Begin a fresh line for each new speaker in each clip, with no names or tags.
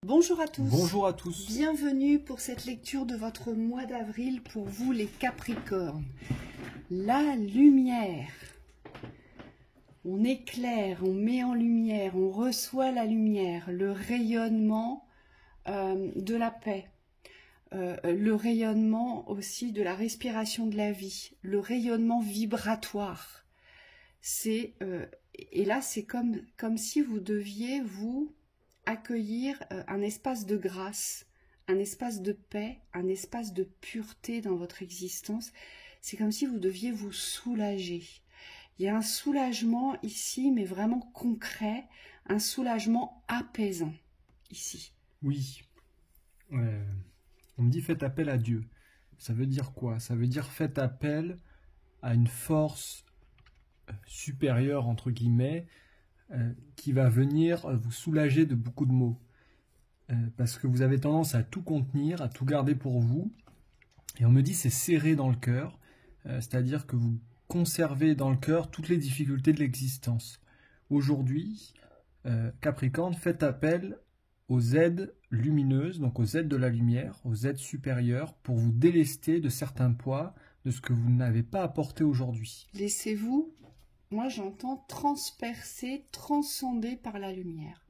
Bonjour à tous,
Bonjour à tous.
bienvenue pour cette lecture de votre mois d'avril pour vous les Capricornes. La lumière, on éclaire, on met en lumière, on reçoit la lumière, le rayonnement de la paix, le rayonnement aussi de la respiration de la vie, le rayonnement vibratoire. Et là c'est comme si vous deviez vous accueillir un espace de grâce, un espace de paix, un espace de pureté dans votre existence. C'est comme si vous deviez vous soulager. Il y a un soulagement ici, mais vraiment concret, un soulagement apaisant ici.
Oui, on me dit faites appel à Dieu. Ça veut dire quoi? Ça veut dire faites appel à une force supérieure, entre guillemets, qui va venir vous soulager de beaucoup de maux. Parce que vous avez tendance à tout contenir, à tout garder pour vous. Et on me dit c'est serré dans le cœur, c'est-à-dire que vous conservez dans le cœur toutes les difficultés de l'existence. Aujourd'hui, Capricorne, faites appel aux aides lumineuses, donc aux aides de la lumière, aux aides supérieures, pour vous délester de certains poids, de ce que vous n'avez pas apporté aujourd'hui.
Laissez-vous, moi j'entends transpercer, transcender par la lumière.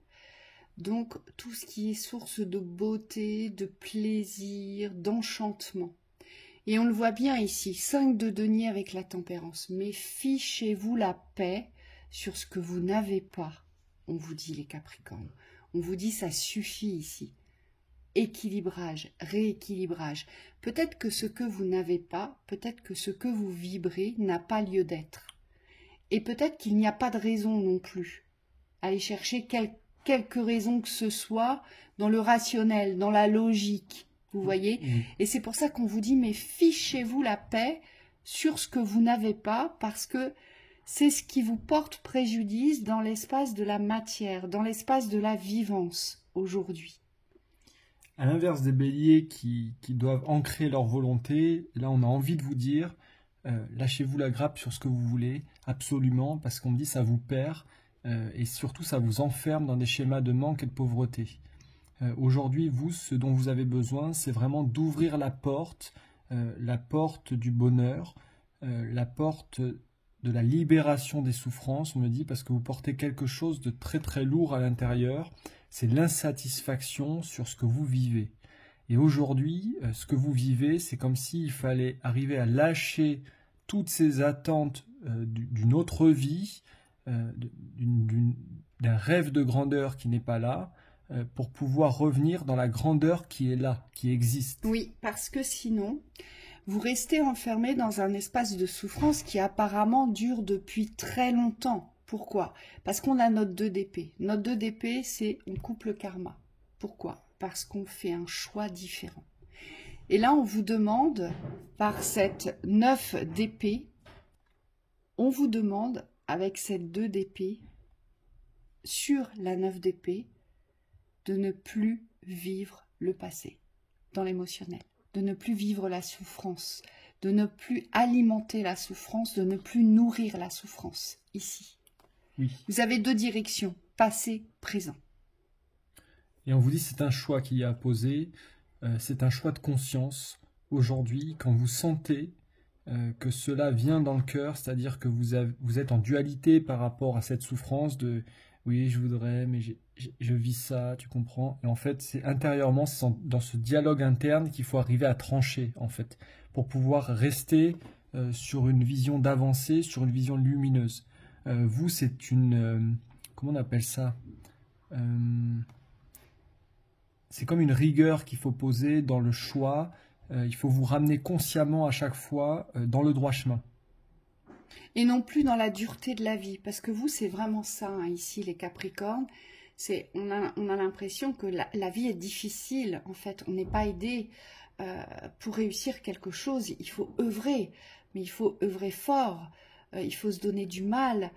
Donc tout ce qui est source de beauté, de plaisir, d'enchantement. Et on le voit bien ici, 5 de denier avec la tempérance. Mais fichez-vous la paix sur ce que vous n'avez pas, on vous dit les Capricornes. On vous dit ça suffit ici. Équilibrage, rééquilibrage. Peut-être que ce que vous n'avez pas, peut-être que ce que vous vibrez n'a pas lieu d'être. Et peut-être qu'il n'y a pas de raison non plus. Allez chercher quelques raisons que ce soit dans le rationnel, dans la logique. Vous voyez? Et c'est pour ça qu'on vous dit, mais fichez-vous la paix sur ce que vous n'avez pas, parce que c'est ce qui vous porte préjudice dans l'espace de la matière, dans l'espace de la vivance aujourd'hui.
À l'inverse des béliers qui doivent ancrer leur volonté, là on a envie de vous dire, lâchez-vous la grappe sur ce que vous voulez, absolument, parce qu'on me dit ça vous perd, et surtout ça vous enferme dans des schémas de manque et de pauvreté. Aujourd'hui, vous, ce dont vous avez besoin, c'est vraiment d'ouvrir la porte du bonheur, la porte de la libération des souffrances, on me dit, parce que vous portez quelque chose de très très lourd à l'intérieur, c'est l'insatisfaction sur ce que vous vivez. Et aujourd'hui, ce que vous vivez, c'est comme s'il fallait arriver à lâcher toutes ces attentes d'une autre vie, d'un rêve de grandeur qui n'est pas là, pour pouvoir revenir dans la grandeur qui est là, qui existe.
Oui, parce que sinon, vous restez enfermé dans un espace de souffrance qui apparemment dure depuis très longtemps. Pourquoi? Parce qu'on a notre 2 d'épée. Notre 2 d'épée, c'est on coupe le karma. Pourquoi? Parce qu'on fait un choix différent. Et là, on vous demande, par cette 9 d'épée, on vous demande, avec cette 2 d'épée, sur la 9 d'épée, de ne plus vivre le passé dans l'émotionnel, de ne plus vivre la souffrance, de ne plus alimenter la souffrance, de ne plus nourrir la souffrance, ici.
Oui.
Vous avez 2 directions, passé, présent.
Et on vous dit c'est un choix qu'il y a à poser, c'est un choix de conscience. Aujourd'hui, quand vous sentez que cela vient dans le cœur, c'est-à-dire que vous êtes en dualité par rapport à cette souffrance de « oui, je voudrais, mais je vis ça, tu comprends ?» Et en fait, c'est intérieurement, c'est dans ce dialogue interne qu'il faut arriver à trancher, en fait, pour pouvoir rester sur une vision d'avancée, sur une vision lumineuse. Vous, c'est une... comment on appelle ça? C'est comme une rigueur qu'il faut poser dans le choix. Il faut vous ramener consciemment à chaque fois dans le droit chemin.
Et non plus dans la dureté de la vie, parce que vous, c'est vraiment ça, hein, ici, les Capricornes. On a l'impression que la vie est difficile, en fait. On n'est pas aidé pour réussir quelque chose. Il faut œuvrer, mais il faut œuvrer fort. Il faut se donner du mal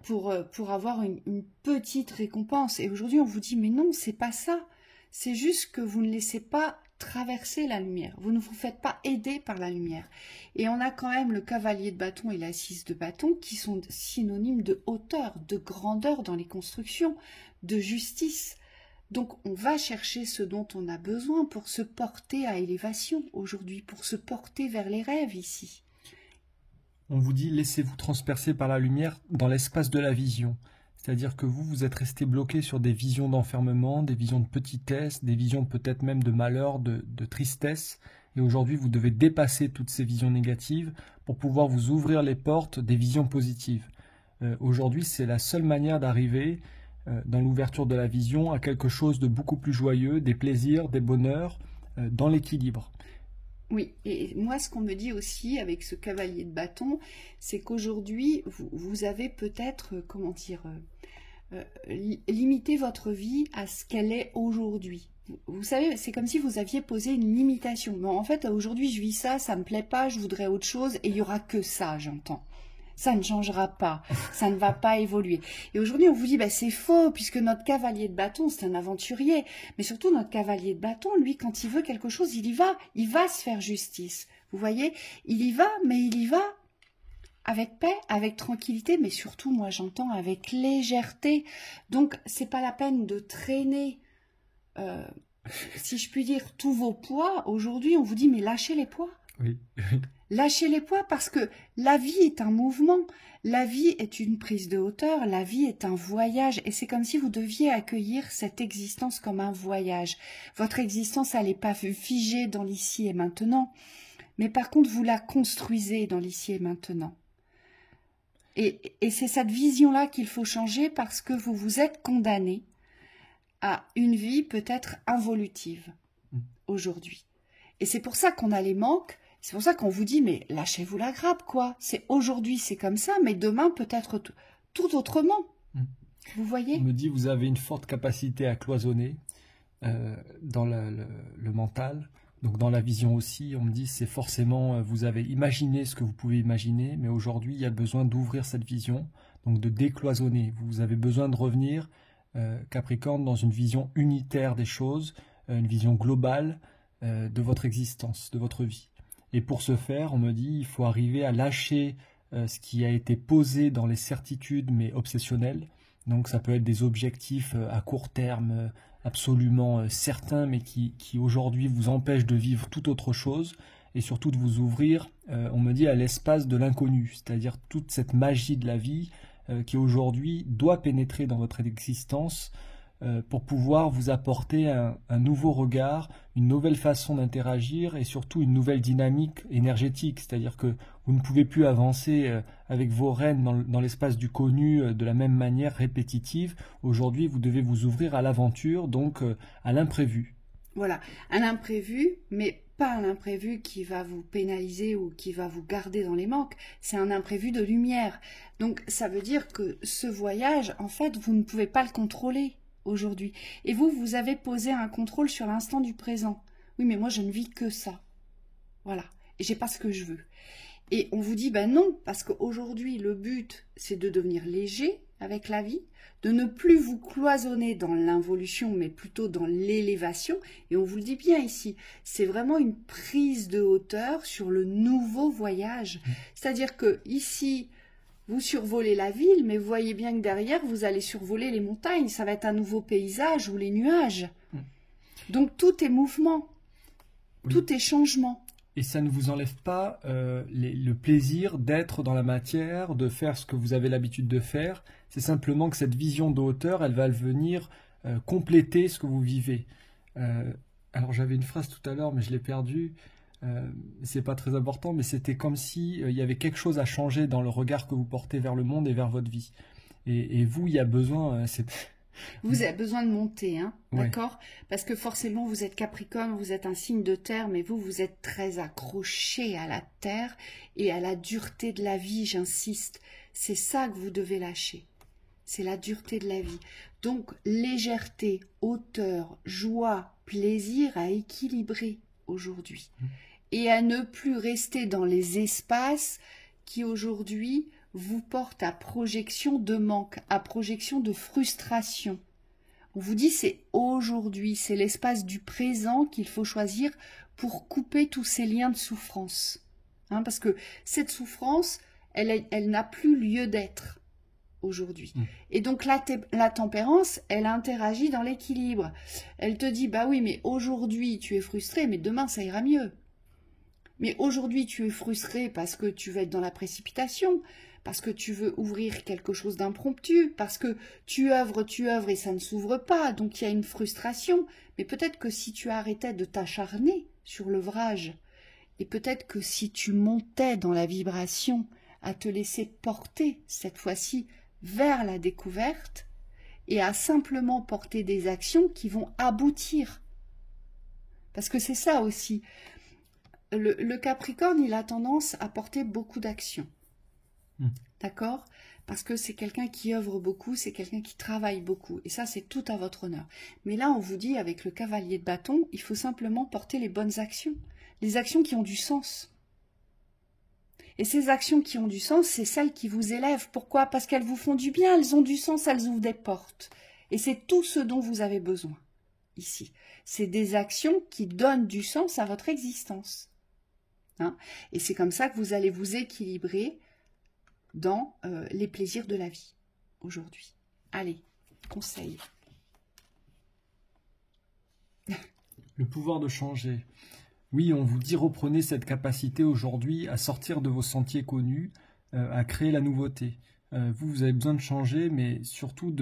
pour avoir une petite récompense. Et aujourd'hui, on vous dit, mais non, c'est pas ça. C'est juste que vous ne laissez pas traverser la lumière. Vous ne vous faites pas aider par la lumière. Et on a quand même le cavalier de bâton et la 6 de bâton qui sont synonymes de hauteur, de grandeur dans les constructions, de justice, Donc on va chercher ce dont on a besoin pour se porter à élévation aujourd'hui, pour se porter vers les rêves ici.
On vous dit, laissez-vous transpercer par la lumière dans l'espace de la vision. C'est-à-dire que vous êtes resté bloqué sur des visions d'enfermement, des visions de petitesse, des visions peut-être même de malheur, de tristesse. Et aujourd'hui, vous devez dépasser toutes ces visions négatives pour pouvoir vous ouvrir les portes des visions positives. Aujourd'hui, c'est la seule manière d'arriver dans l'ouverture de la vision à quelque chose de beaucoup plus joyeux, des plaisirs, des bonheurs, dans l'équilibre.
Oui, et moi ce qu'on me dit aussi avec ce cavalier de bâton, c'est qu'aujourd'hui vous avez peut-être, limité votre vie à ce qu'elle est aujourd'hui. Vous savez, c'est comme si vous aviez posé une limitation. Bon, en fait, aujourd'hui je vis ça, ça me plaît pas, je voudrais autre chose, et il y aura que ça, j'entends. Ça ne changera pas, ça ne va pas évoluer. Et aujourd'hui, on vous dit, c'est faux, puisque notre cavalier de bâton, c'est un aventurier. Mais surtout, notre cavalier de bâton, lui, quand il veut quelque chose, il va se faire justice. Vous voyez, il y va, mais il y va avec paix, avec tranquillité, mais surtout, moi, j'entends avec légèreté. Donc, c'est pas la peine de traîner, si je puis dire, tous vos poids. Aujourd'hui, on vous dit, mais lâchez les poids.
Oui.
Lâchez les poids parce que la vie est un mouvement, la vie est une prise de hauteur, la vie est un voyage et c'est comme si vous deviez accueillir cette existence comme un voyage. Votre existence, elle n'est pas figée dans l'ici et maintenant, mais par contre, vous la construisez dans l'ici et maintenant. Et c'est cette vision-là qu'il faut changer parce que vous vous êtes condamné à une vie peut-être involutive aujourd'hui. Et c'est pour ça qu'on a les manques. C'est pour ça qu'on vous dit, mais lâchez-vous la grappe, quoi. C'est aujourd'hui, c'est comme ça, mais demain, peut-être tout autrement. Vous voyez?
On me dit, vous avez une forte capacité à cloisonner dans le mental. Donc dans la vision aussi, on me dit, c'est forcément, vous avez imaginé ce que vous pouvez imaginer, mais aujourd'hui, il y a besoin d'ouvrir cette vision, donc de décloisonner. Vous avez besoin de revenir, Capricorne, dans une vision unitaire des choses, une vision globale de votre existence, de votre vie. Et pour ce faire, on me dit, il faut arriver à lâcher ce qui a été posé dans les certitudes, mais obsessionnelles. Donc ça peut être des objectifs à court terme, absolument certains, mais qui aujourd'hui vous empêchent de vivre toute autre chose, et surtout de vous ouvrir, on me dit, à l'espace de l'inconnu, c'est-à-dire toute cette magie de la vie qui aujourd'hui doit pénétrer dans votre existence, pour pouvoir vous apporter un nouveau regard, une nouvelle façon d'interagir et surtout une nouvelle dynamique énergétique. C'est-à-dire que vous ne pouvez plus avancer avec vos rênes dans l'espace du connu de la même manière répétitive. Aujourd'hui, vous devez vous ouvrir à l'aventure, donc à l'imprévu.
Voilà, à l'imprévu, mais pas un imprévu qui va vous pénaliser ou qui va vous garder dans les manques, c'est un imprévu de lumière. Donc ça veut dire que ce voyage, en fait, vous ne pouvez pas le contrôler aujourd'hui. Et vous avez posé un contrôle sur l'instant du présent. Oui, mais moi, je ne vis que ça. Voilà. Et j'ai pas ce que je veux. Et on vous dit, non, parce qu'aujourd'hui, le but, c'est de devenir léger avec la vie, de ne plus vous cloisonner dans l'involution, mais plutôt dans l'élévation. Et on vous le dit bien ici, c'est vraiment une prise de hauteur sur le nouveau voyage. C'est-à-dire que ici, vous survolez la ville, mais vous voyez bien que derrière, vous allez survoler les montagnes. Ça va être un nouveau paysage ou les nuages. Donc tout est mouvement, tout est changement.
Et ça ne vous enlève pas le plaisir d'être dans la matière, de faire ce que vous avez l'habitude de faire. C'est simplement que cette vision de hauteur, elle va venir compléter ce que vous vivez. Alors j'avais une phrase tout à l'heure, mais je l'ai perdue. C'est pas très important, mais c'était comme si il y avait quelque chose à changer dans le regard que vous portez vers le monde et vers votre vie. Et vous, il y a besoin...
Vous avez besoin de monter, hein,
ouais.
D'accord? Parce que forcément, vous êtes Capricorne, vous êtes un signe de terre, mais vous êtes très accroché à la terre et à la dureté de la vie, j'insiste. C'est ça que vous devez lâcher. C'est la dureté de la vie. Donc, légèreté, hauteur, joie, plaisir à équilibrer aujourd'hui. Et à ne plus rester dans les espaces qui aujourd'hui vous portent à projection de manque, à projection de frustration. On vous dit c'est aujourd'hui, c'est l'espace du présent qu'il faut choisir pour couper tous ces liens de souffrance. Parce que cette souffrance, elle n'a plus lieu d'être aujourd'hui. Et donc la tempérance, elle interagit dans l'équilibre. Elle te dit, bah oui, mais aujourd'hui tu es frustré, mais demain ça ira mieux. Mais aujourd'hui tu es frustré parce que tu veux être dans la précipitation, parce que tu veux ouvrir quelque chose d'impromptu, parce que tu œuvres et ça ne s'ouvre pas, donc il y a une frustration. Mais peut-être que si tu arrêtais de t'acharner sur l'ouvrage, et peut-être que si tu montais dans la vibration, à te laisser porter cette fois-ci vers la découverte et à simplement porter des actions qui vont aboutir. Parce que c'est ça aussi. Le Capricorne, il a tendance à porter beaucoup d'actions. D'accord? Parce que c'est quelqu'un qui œuvre beaucoup, c'est quelqu'un qui travaille beaucoup. Et ça, c'est tout à votre honneur. Mais là, on vous dit, avec le cavalier de bâton, il faut simplement porter les bonnes actions. Les actions qui ont du sens. Et ces actions qui ont du sens, c'est celles qui vous élèvent. Pourquoi? Parce qu'elles vous font du bien, elles ont du sens, elles ouvrent des portes. Et c'est tout ce dont vous avez besoin, ici. C'est des actions qui donnent du sens à votre existence. Hein? Et c'est comme ça que vous allez vous équilibrer dans les plaisirs de la vie, aujourd'hui. Allez, conseil.
Le pouvoir de changer. Oui, on vous dit reprenez cette capacité aujourd'hui à sortir de vos sentiers connus, à créer la nouveauté. Vous avez besoin de changer, mais surtout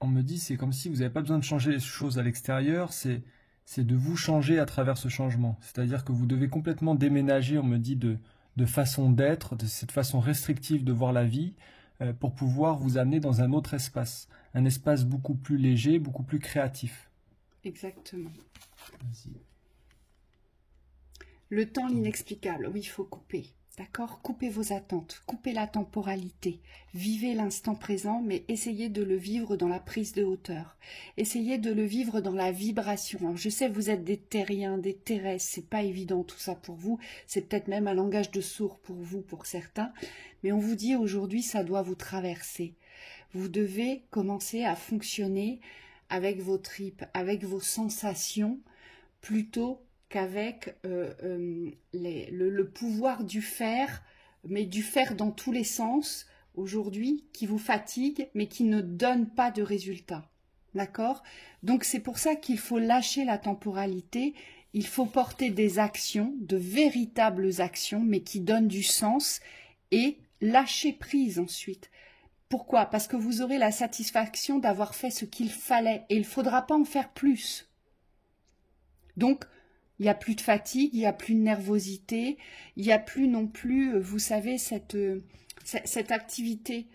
on me dit, c'est comme si vous n'avez pas besoin de changer les choses à l'extérieur, c'est de vous changer à travers ce changement. C'est-à-dire que vous devez complètement déménager, on me dit, de façon d'être, de cette façon restrictive de voir la vie, pour pouvoir vous amener dans un autre espace. Un espace beaucoup plus léger, beaucoup plus créatif.
Exactement.
Vas-y.
Le temps, l'inexplicable. Oui, il faut couper. D'accord? Coupez vos attentes, coupez la temporalité. Vivez l'instant présent, mais essayez de le vivre dans la prise de hauteur. Essayez de le vivre dans la vibration. Alors, je sais, vous êtes des terriens, des terrestres, c'est pas évident tout ça pour vous. C'est peut-être même un langage de sourd pour vous, pour certains. Mais on vous dit aujourd'hui, ça doit vous traverser. Vous devez commencer à fonctionner avec vos tripes, avec vos sensations, plutôt qu'avec le pouvoir du faire, mais du faire dans tous les sens, aujourd'hui, qui vous fatigue, mais qui ne donne pas de résultat. D'accord? Donc c'est pour ça qu'il faut lâcher la temporalité, il faut porter des actions, de véritables actions, mais qui donnent du sens, et lâcher prise ensuite. Pourquoi? Parce que vous aurez la satisfaction d'avoir fait ce qu'il fallait, et il ne faudra pas en faire plus. Donc, il n'y a plus de fatigue, il n'y a plus de nervosité, il n'y a plus non plus, vous savez, cette activité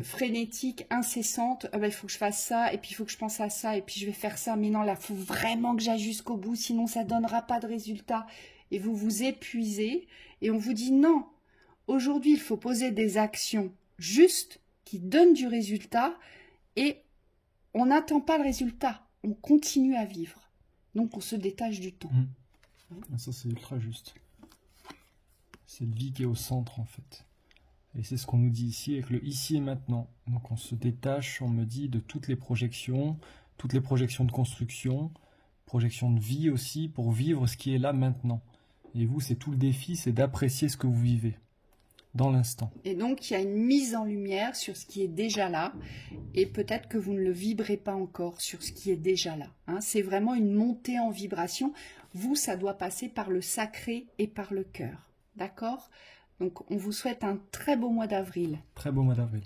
frénétique, incessante. Il faut que je fasse ça, et puis il faut que je pense à ça, et puis je vais faire ça. Mais non, là, il faut vraiment que j'aille jusqu'au bout, sinon ça ne donnera pas de résultat. Et vous vous épuisez, et on vous dit non. Aujourd'hui, il faut poser des actions justes qui donnent du résultat, et on n'attend pas le résultat. On continue à vivre. Donc, on se détache du temps.
Ça, c'est ultra juste. C'est le vie qui est au centre, en fait. Et c'est ce qu'on nous dit ici, avec le ici et maintenant. Donc, on se détache, on me dit, de toutes les projections de construction, projections de vie aussi, pour vivre ce qui est là maintenant. Et vous, c'est tout le défi, c'est d'apprécier ce que vous vivez, dans l'instant.
Et donc, il y a une mise en lumière sur ce qui est déjà là, et peut-être que vous ne le vibrez pas encore sur ce qui est déjà là. Hein. C'est vraiment une montée en vibration. Vous, ça doit passer par le sacré et par le cœur. D'accord? Donc, on vous souhaite un très beau mois d'avril.
Très beau mois d'avril.